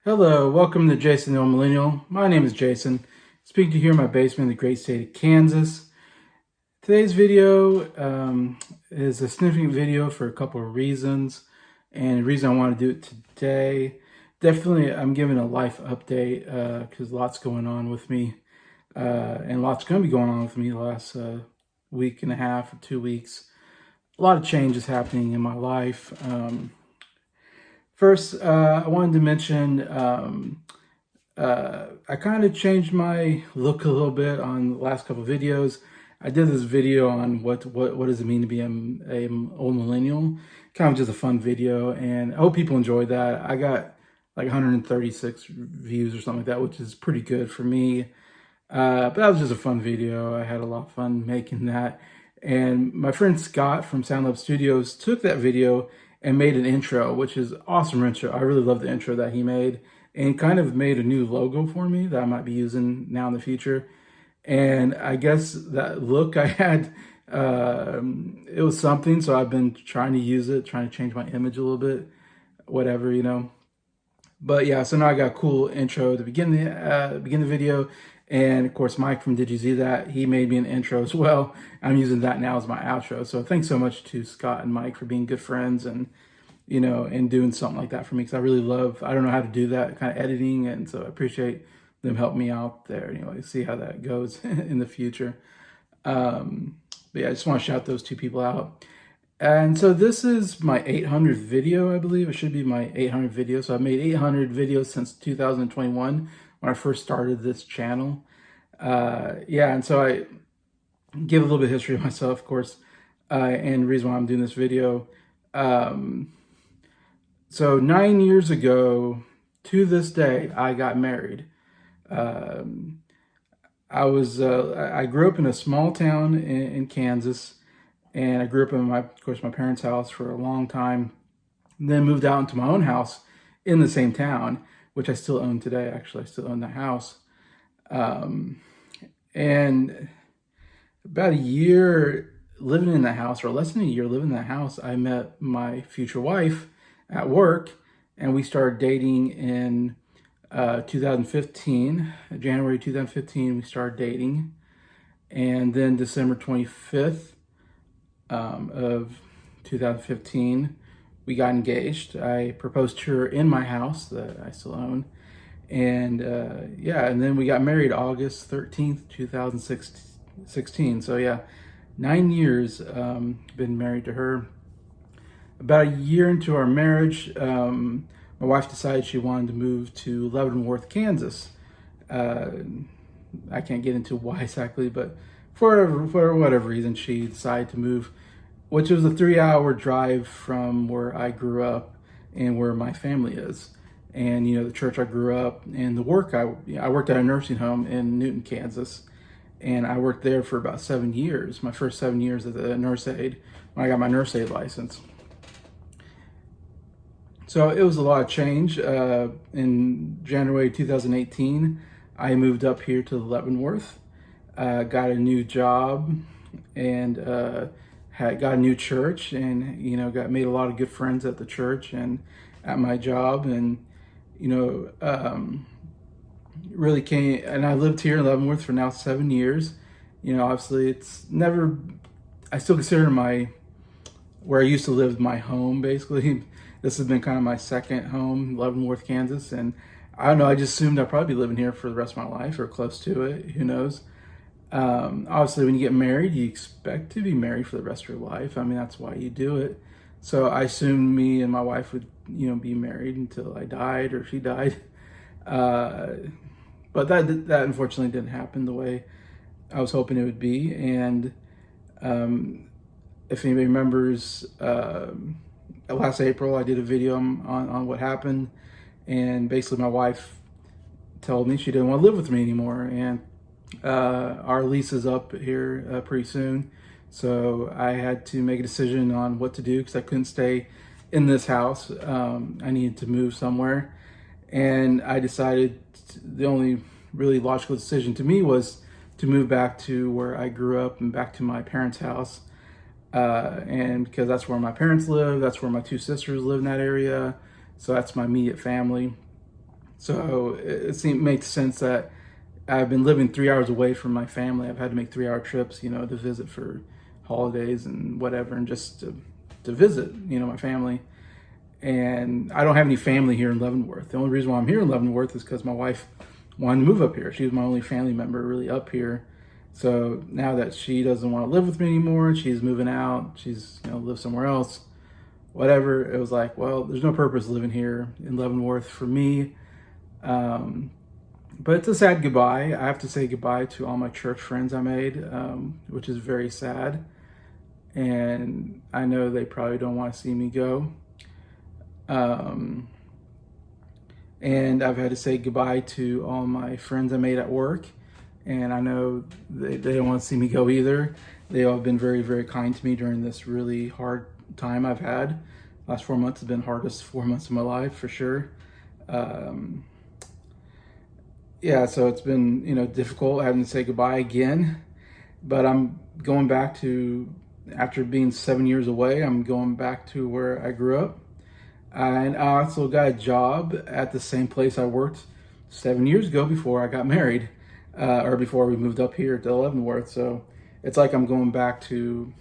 Hello, welcome to Jason the Old Millennial. My name is Jason, speaking to you here in my basement in the great state of Kansas. Today's video is a significant video for a couple of reasons, and the reason I want to do it today, definitely I'm giving a life update because lots going on with me, and lots going to be going on with me the last week and a half or 2 weeks. A lot of changes happening in my life. First, I wanted to mention I kind of changed my look a little bit on the last couple of videos. I did this video on what does it mean to be a old millennial, kind of just a fun video, and I hope people enjoyed that. I got like 136 views or something like that, which is pretty good for me. But that was just a fun video. I had a lot of fun making that. And my friend Scott from SoundLab Studios took that video and made an intro, which is awesome intro. I really love the intro that he made, and kind of made a new logo for me that I might be using now in the future. And I guess that look I had, it was something. So I've been trying to use it, trying to change my image a little bit, whatever. But yeah, so now I got a cool intro to begin the video. And of course, Mike from Did You See That? He made me an intro as well. I'm using that now as my outro. So thanks so much to Scott and Mike for being good friends and, and doing something like that for me. Because I really I don't know how to do that kind of editing. And so I appreciate them helping me out there. Anyway, see how that goes in the future. But yeah, I just want to shout those two people out. And so this is my 800th video, I believe. It should be my 800th video. So I've made 800 videos since 2021 when I first started this channel. Yeah, and so I give a little bit of history of myself, of course, and the reason why I'm doing this video. So 9 years ago, to this day, I got married. I grew up in a small town in Kansas, and I grew up in of course, my parents' house for a long time. Then moved out into my own house in the same town, which I still own today. Actually, I still own that house. And about a year living in that house, or less than a year living in that house, I met my future wife at work, and we started dating in 2015. January 2015, we started dating. And then December 25th of 2015, we got engaged. I proposed to her in my house that I still own. And yeah, and then we got married August 13th, 2016. So yeah, 9 years been married to her. About a year into our marriage, my wife decided she wanted to move to Leavenworth, Kansas. I can't get into why exactly, but for whatever reason, she decided to move, which was a 3-hour drive from where I grew up and where my family is. And, the church I grew up and the work, I worked at a nursing home in Newton, Kansas. And I worked there for about 7 years, my first 7 years as a nurse aide, when I got my nurse aide license. So it was a lot of change. In January 2018, I moved up here to Leavenworth, got a new job, and got a new church, and made a lot of good friends at the church and at my job, and really came. And I lived here in Leavenworth for now 7 years. Obviously it's never. I still consider where I used to live my home, basically. This has been kind of my second home, Leavenworth, Kansas, and I don't know. I just assumed I'd probably be living here for the rest of my life or close to it. Who knows? Obviously, when you get married, you expect to be married for the rest of your life. I mean, that's why you do it. So I assumed me and my wife would, be married until I died or she died. But that unfortunately didn't happen the way I was hoping it would be. And if anybody remembers, last April I did a video on what happened, and basically my wife told me she didn't want to live with me anymore, and our lease is up here pretty soon, so I had to make a decision on what to do because I couldn't stay in this house. I needed to move somewhere, and I decided the only really logical decision to me was to move back to where I grew up and back to my parents' house. And because that's where my parents live, that's where my two sisters live in that area, so that's my immediate family. So it makes sense that I've been living 3 hours away from my family. I've had to make 3 hour trips, to visit for holidays and whatever, and just to visit, my family. And I don't have any family here in Leavenworth. The only reason why I'm here in Leavenworth is because my wife wanted to move up here. She was my only family member really up here. So now that she doesn't want to live with me anymore, she's moving out, she's, live somewhere else, whatever. It was like, well, there's no purpose living here in Leavenworth for me. But it's a sad goodbye. I have to say goodbye to all my church friends I made, which is very sad. And I know they probably don't want to see me go. And I've had to say goodbye to all my friends I made at work. And I know they don't want to see me go either. They all have been very, very kind to me during this really hard time I've had. Last 4 months have been hardest 4 months of my life for sure. Yeah, so it's been, difficult having to say goodbye again. But I'm going back to, after being 7 years away, I'm going back to where I grew up. And I also got a job at the same place I worked 7 years ago before I got married, or before we moved up here to Leavenworth. So it's like I'm going back to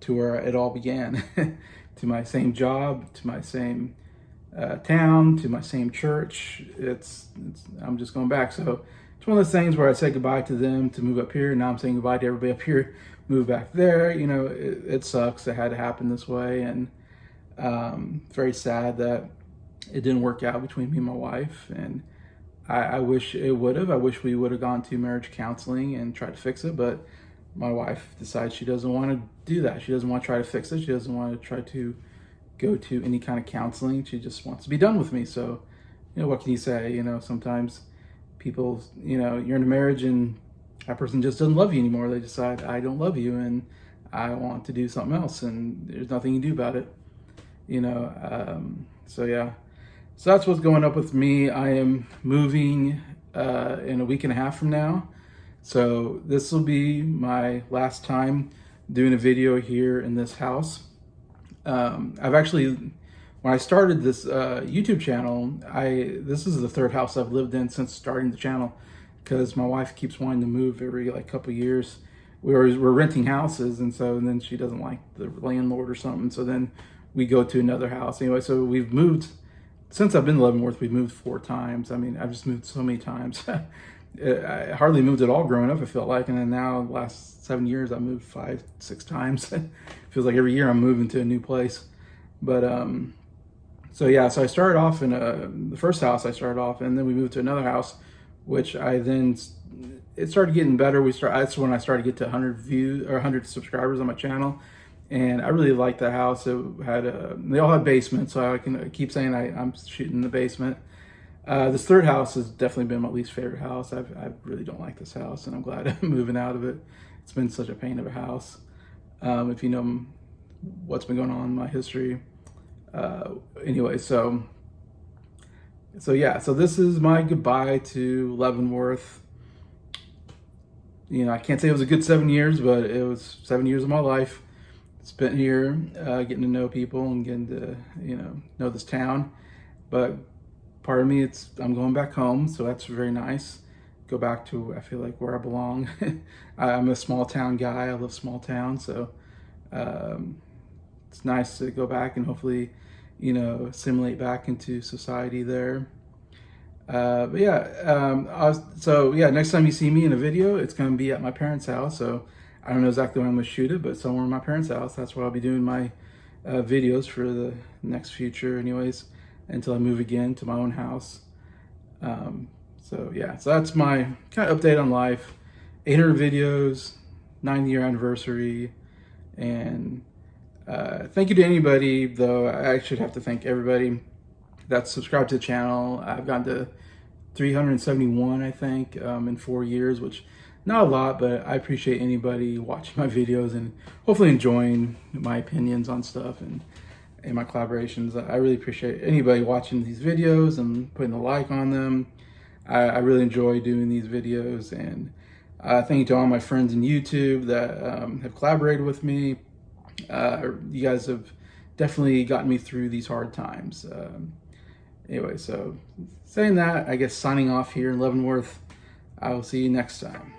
where it all began, to my same job, to my same town, to my same church. I'm just going back. So it's one of those things where I said goodbye to them to move up here. Now I'm saying goodbye to everybody up here, move back there. It sucks. It had to happen this way, and very sad that it didn't work out between me and my wife. And I wish it would have. I wish we would have gone to marriage counseling and tried to fix it, but my wife decides she doesn't want to do that. She doesn't want to try to fix it. She doesn't want to try to go to any kind of counseling. She just wants to be done with me. So, what can you say? Sometimes people, you're in a marriage and that person just doesn't love you anymore. They decide, I don't love you and I want to do something else, and there's nothing you can do about it. So yeah, so that's what's going up with me. I am moving in a week and a half from now. So this will be my last time doing a video here in this house. I've actually, when I started this YouTube channel, this is the third house I've lived in since starting the channel, because my wife keeps wanting to move every couple years. We're renting houses, and then she doesn't like the landlord or something. So then we go to another house anyway. So we've moved since I've been in Leavenworth. We've moved 4 times. I mean, I've just moved so many times. I hardly moved at all growing up, it felt like, and then now the last 7 years I moved 5, 6 times. It feels like every year I'm moving to a new place. But so yeah, so I started off in the first house I started off, and then we moved to another house, which it started getting better. That's when I started to get to 100 views or 100 subscribers on my channel. And I really liked the house. It had they all had basements, so I can keep saying I'm shooting in the basement. This third house has definitely been my least favorite house. I really don't like this house, and I'm glad I'm moving out of it. It's been such a pain of a house. If you know what's been going on in my history. Anyway, so yeah, so this is my goodbye to Leavenworth. I can't say it was a good 7 years, but it was 7 years of my life spent here, getting to know people and getting to, know this town. But part of me, I'm going back home, so that's very nice. Go back to, I feel like, where I belong. I'm a small town guy. I love small towns, so it's nice to go back and hopefully, assimilate back into society there. But yeah, so yeah, next time you see me in a video, it's going to be at my parents' house. So I don't know exactly when I'm going to shoot it, but somewhere in my parents' house. That's where I'll be doing my videos for the next future anyways, until I move again to my own house. So yeah, so that's my kind of update on life. 800 videos, 9-year anniversary. And thank you to anybody, though. I should have to thank everybody that's subscribed to the channel. I've gotten to 371, I think, in 4 years, which not a lot, but I appreciate anybody watching my videos and hopefully enjoying my opinions on stuff and my collaborations. I really appreciate anybody watching these videos and putting a like on them. I really enjoy doing these videos, and thank you to all my friends in YouTube that have collaborated with me. You guys have definitely gotten me through these hard times. Anyway, so saying that, I guess signing off here in Leavenworth. I will see you next time.